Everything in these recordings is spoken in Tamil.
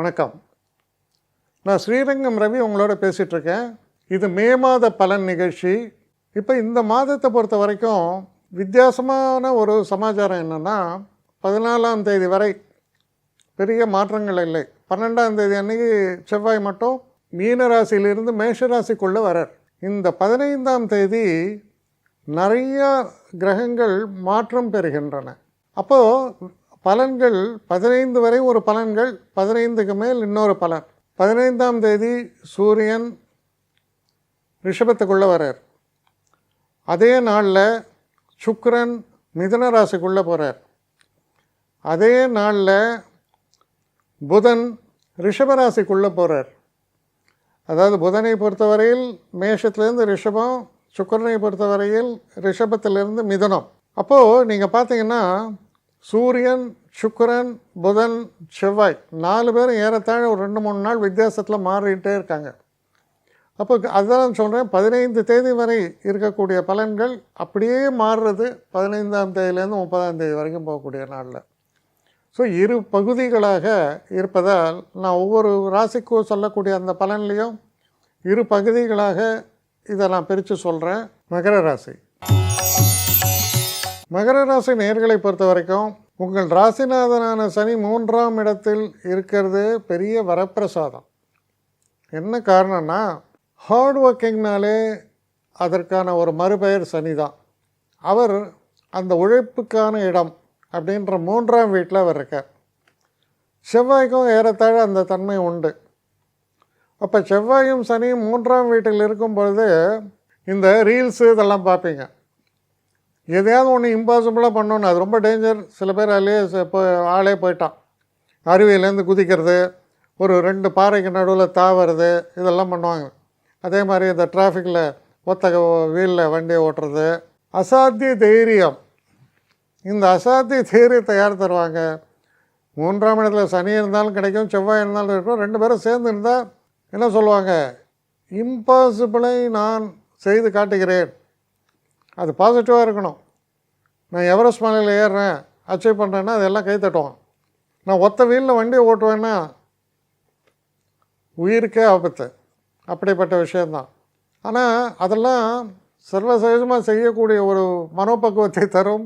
வணக்கம். நான் ஸ்ரீரங்கம் ரவி உங்களோட பேசிகிட்ருக்கேன். இது மே மாத பலன் நிகழ்ச்சி. இப்போ இந்த மாதத்தை பொறுத்த வரைக்கும் வித்தியாசமான ஒரு சமாச்சாரம் என்னென்னா, 14ஆம் தேதி வரை பெரிய மாற்றங்கள் இல்லை. 12ஆம் தேதி அன்றைக்கி செவ்வாய் மட்டும் மீன ராசியிலிருந்து மேஷ ராசிக்குள்ளே வரார். இந்த 15ஆம் தேதி நிறையா கிரகங்கள் மாற்றம் பெறுகின்றன. அப்போது பலன்கள் 15 வரை ஒரு பலன்கள், 15க்கு மேல் இன்னொரு பலன். 15ஆம் தேதி சூரியன் ரிஷபத்துக்குள்ளே வரார். அதே நாளில் சுக்கிரன் மிதுன ராசிக்குள்ளே போகிறார். அதே நாளில் புதன் ரிஷபராசிக்குள்ளே போகிறார். அதாவது புதனை பொறுத்தவரையில் மேஷத்துலேருந்து ரிஷபம், சுக்கிரனை பொறுத்தவரையில் ரிஷபத்திலிருந்து மிதுனம். அப்போது நீங்கள் பார்த்தீங்கன்னா சூரியன், சுக்கிரன், புதன், செவ்வாய் 4 பேரும் ஏறத்தாழ ஒரு 2-3 நாள் வித்தியாசத்தில் மாறிக்கிட்டே இருக்காங்க. அப்போ அதுதான் சொல்கிறேன், 15 தேதி வரை இருக்கக்கூடிய பலன்கள் அப்படியே மாறுறது 15ஆம் தேதியிலேருந்து 30ஆம் தேதி வரைக்கும் போகக்கூடிய நாளில். ஸோ 2 பகுதிகளாக இருப்பதால் நான் ஒவ்வொரு ராசிக்கும் சொல்லக்கூடிய அந்த பலன்லேயும் 2 பகுதிகளாக இதை நான் பிரித்து சொல்கிறேன். மகர ராசி. மகர ராசி நேயர்களை பொறுத்த வரைக்கும் உங்கள் ராசிநாதனான சனி 3ஆம் இடத்தில் இருக்கிறது பெரிய வரப்பிரசாதம். என்ன காரணம்னா, ஹார்ட் ஒர்க்கிங்னாலே அதற்கான ஒரு மறுபெயர் சனி தான். அவர் அந்த உழைப்புக்கான இடம் அப்படின்ற 3ஆம் வீட்டில் அவர் இருக்கார். செவ்வாய்க்கும் ஏறத்தாழ அந்த தன்மை உண்டு. அப்போ செவ்வாயும் சனியும் 3ஆம் வீட்டில் இருக்கும் பொழுது இந்த ரீல்ஸு இதெல்லாம் பார்ப்பீங்க. எதையாவது ஒன்று இம்பாசிபிளாக பண்ணோன்னு, அது ரொம்ப டேஞ்சர். சில பேர் அதிலே ஆளே போயிட்டான். அருவியிலேருந்து குதிக்கிறது, ஒரு 2 பாறைக்கு நடுவில் தாவறது, இதெல்லாம் பண்ணுவாங்க. அதே மாதிரி இந்த டிராஃபிக்கில் ஒத்த வீலில் வண்டியை ஓட்டுறது. அசாத்திய தைரியம். இந்த அசாத்திய தைரியத்தை யார் தருவாங்க? 3ஆம் இடத்துல சனி இருந்தாலும் கிடைக்கும், செவ்வாய் இருந்தாலும் இருக்கும். 2 பேரும் சேர்ந்து இருந்தால் என்ன சொல்லுவாங்க? இம்பாசிபிளை நான் செய்து காட்டுகிறேன். அது பாசிட்டிவாக இருக்கணும். நான் எவரெஸ்ட் மலையில் ஏறுறேன், அச்சீவ் பண்ணுறேன்னா அதெல்லாம் கை தட்டுவோம். நான் ஒத்த வீலில் வண்டியை ஓட்டுவேன்னா உயிருக்கே ஆபத்து. அப்படிப்பட்ட விஷயந்தான். ஆனால் அதெல்லாம் சர்வசகஜமாக செய்யக்கூடிய ஒரு மனோபக்குவத்தை தரும்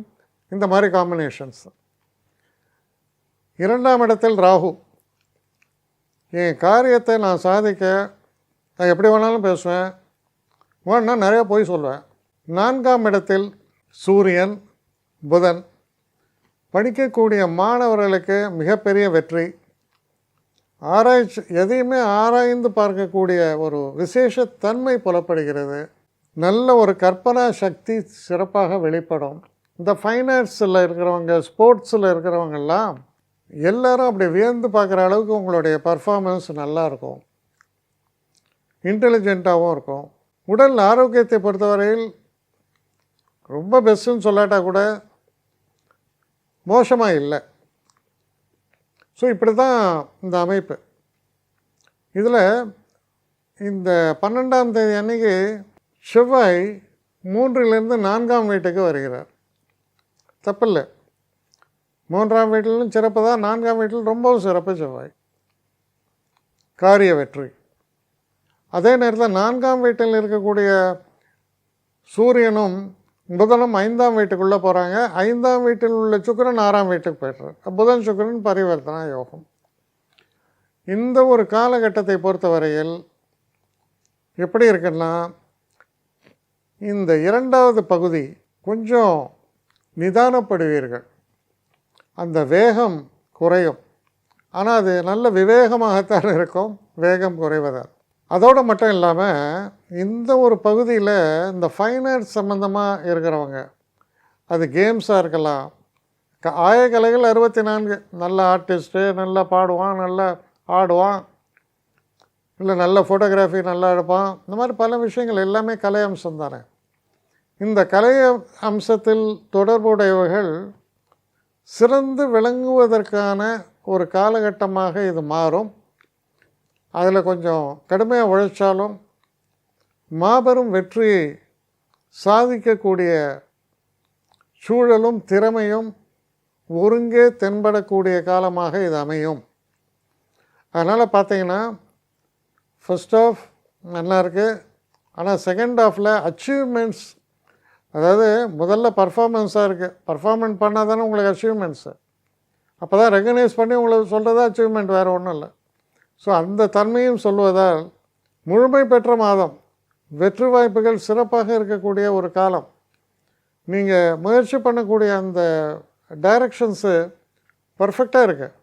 இந்த மாதிரி காம்பினேஷன்ஸ். 2ஆம் இடத்தில் ராகு. என் காரியத்தை நான் சாதிக்க நான் எப்படி வேணாலும் பேசுவேன், வேணா நிறையா போய் சொல்லுவேன். 4ஆம் இடத்தில் சூரியன், புதன். படிக்கக்கூடிய மாணவர்களுக்கு மிகப்பெரிய வெற்றி. ஆராய்ச்சி, எதையுமே ஆராய்ந்து பார்க்கக்கூடிய ஒரு விசேஷத்தன்மை புலப்படுகிறது. நல்ல ஒரு கற்பனா சக்தி சிறப்பாக வெளிப்படும். இந்த ஃபைனான்ஸில் இருக்கிறவங்க, ஸ்போர்ட்ஸில் இருக்கிறவங்கெல்லாம் எல்லோரும் அப்படி வியந்து பார்க்குற அளவுக்கு உங்களுடைய பர்ஃபார்மன்ஸ் நல்லாயிருக்கும், இன்டெலிஜென்ட்டாகவும் இருக்கும். உடல் ஆரோக்கியத்தை பொறுத்தவரையில் ரொம்ப பெஸ்ட்டுன்னு சொல்லாட்டா கூட மோசமாக இல்லை. ஸோ இப்படி தான் இந்த அமைப்பு. இதில் இந்த 12ஆம் தேதி அன்றைக்கி செவ்வாய் 3லிருந்து 4ஆம் வீட்டுக்கு வருகிறார். தப்பில்லை. 3ஆம் வீட்டிலும் சிறப்பு தான், 4ஆம் வீட்டில் ரொம்பவும் சிறப்பு செவ்வாய். காரிய வெற்றி. அதே நேரத்தில் 4ஆம் வீட்டில் இருக்கக்கூடிய சூரியனும் புதனும் 5ஆம் வீட்டுக்குள்ளே போகிறாங்க. 5ஆம் வீட்டில் உள்ள சுக்கிரன் 6ஆம் வீட்டுக்கு போய்ட்டுறார். புதன் சுக்கிரன் பரிவர்த்தனா யோகம். இந்த ஒரு காலகட்டத்தை பொறுத்தவரையில் எப்படி இருக்குன்னா, இந்த 2வது பகுதி கொஞ்சம் நிதானப்படுவீர்கள். அந்த வேகம் குறையும். ஆனால் அது நல்ல விவேகமாகத்தான் இருக்கும், வேகம் குறைவதால். அதோடு மட்டும் இல்லாமல் இந்த ஒரு பகுதியில் இந்த ஃபைனான்ஸ் சம்மந்தமாக இருக்கிறவங்க, அது கேம்ஸாக இருக்கலாம், ஆயக்கலைகள் 64, நல்ல ஆர்டிஸ்ட்டு, நல்லா பாடுவான், நல்லா ஆடுவான், இல்லை நல்ல ஃபோட்டோகிராஃபி நல்லா எடுப்பான், இந்த மாதிரி பல விஷயங்கள் எல்லாமே கலை அம்சம் தானே. இந்த கலை அம்சத்தில் தொடர்புடையவர்கள் சிறந்து விளங்குவதற்கான ஒரு காலகட்டமாக இது மாறும். அதில் கொஞ்சம் கடுமையாக உழைச்சாலும் மாபெரும் வெற்றியை சாதிக்கக்கூடிய சூழலும் திறமையும் ஒருங்கே தென்படக்கூடிய காலமாக இது அமையும். அதனால் பார்த்தீங்கன்னா ஃபர்ஸ்ட் ஆஃப் நல்லா இருக்குது, ஆனால் செகண்ட் ஆஃபில் அச்சீவ்மெண்ட்ஸ், அதாவது முதல்ல பர்ஃபார்மன்ஸாக இருக்குது. பர்ஃபார்மன்ஸ் பண்ணால் தானே உங்களுக்கு அச்சீவ்மெண்ட்ஸு. அப்போ தான் ரெகனைஸ் பண்ணி உங்களுக்கு சொல்கிறது அச்சீவ்மெண்ட், வேறு ஒன்றும் இல்லை. ஸோ அந்த தன்மையும் சொல்வதால் முழுமை பெற்ற மாதம், வெற்றி வாய்ப்புகள் சிறப்பாக இருக்கக்கூடிய ஒரு காலம். நீங்கள் முயற்சி பண்ணக்கூடிய அந்த டைரக்ஷன்ஸு பர்ஃபெக்டாக இருக்குது.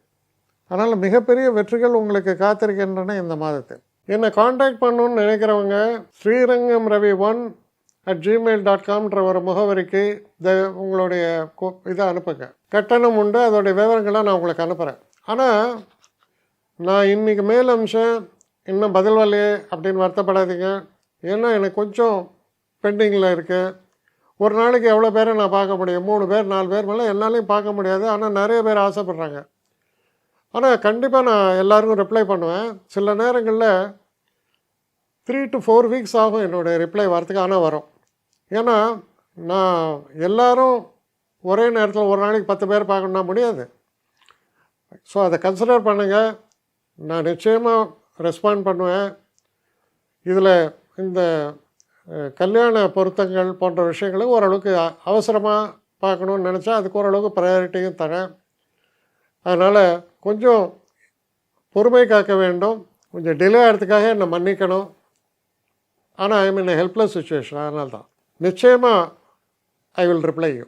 அதனால் மிகப்பெரிய வெற்றிகள் உங்களுக்கு காத்திருக்கின்றன இந்த மாதத்தில். என்னை காண்டாக்ட் பண்ணணுன்னு நினைக்கிறவங்க srirangam.ravi1@gmail.com ஒரு முகவரிக்கு உங்களுடைய இதை அனுப்புங்க. கட்டணம் உண்டு, அதோடைய விவரங்களை நான் உங்களுக்கு அனுப்புகிறேன். ஆனால் நான் இன்றைக்கி மேல் அம்சம் இன்னும் பதில் வரலையே அப்படின்னு வருத்தப்படாதீங்க. ஏன்னா எனக்கு கொஞ்சம் பெண்டிங்கில் இருக்குது. ஒரு நாளைக்கு எவ்வளோ பேரை நான் பார்க்க முடியும்? 3 பேர் 4 பேர் மேலே என்னாலையும் பார்க்க முடியாது. ஆனால் நிறைய பேர் ஆசைப்பட்றாங்க. ஆனால் கண்டிப்பாக நான் எல்லாருக்கும் ரிப்ளை பண்ணுவேன். சில நேரங்களில் 3 to 4 வீக்ஸ் ஆகும் என்னுடைய ரிப்ளை வரத்துக்கு. ஆனால் வரும். ஏன்னா நான் எல்லோரும் ஒரே நேரத்தில் ஒரு நாளைக்கு 10 பேர் பார்க்கணுன்னா முடியாது. ஸோ அதை கன்சிடர் பண்ணுங்கள். நான் நிச்சயமாக ரெஸ்பாண்ட் பண்ணுவேன். இதில் இந்த கல்யாண பொருத்தங்கள் போன்ற விஷயங்களை ஓரளவுக்கு அவசரமாக பார்க்கணுன்னு நினச்சா அதுக்கு ஓரளவுக்கு ப்ரையாரிட்டியும் தரேன். அதனால் கொஞ்சம் பொறுமை காக்க வேண்டும். கொஞ்சம் டிலே ஆகிறதுக்காக என்னை மன்னிக்கணும். ஆனால் ஐ மீன் ஹெல்ப்லெஸ் சுச்சுவேஷன். அதனால தான் நிச்சயமாக ஐ வில் ரிப்ளை யூ.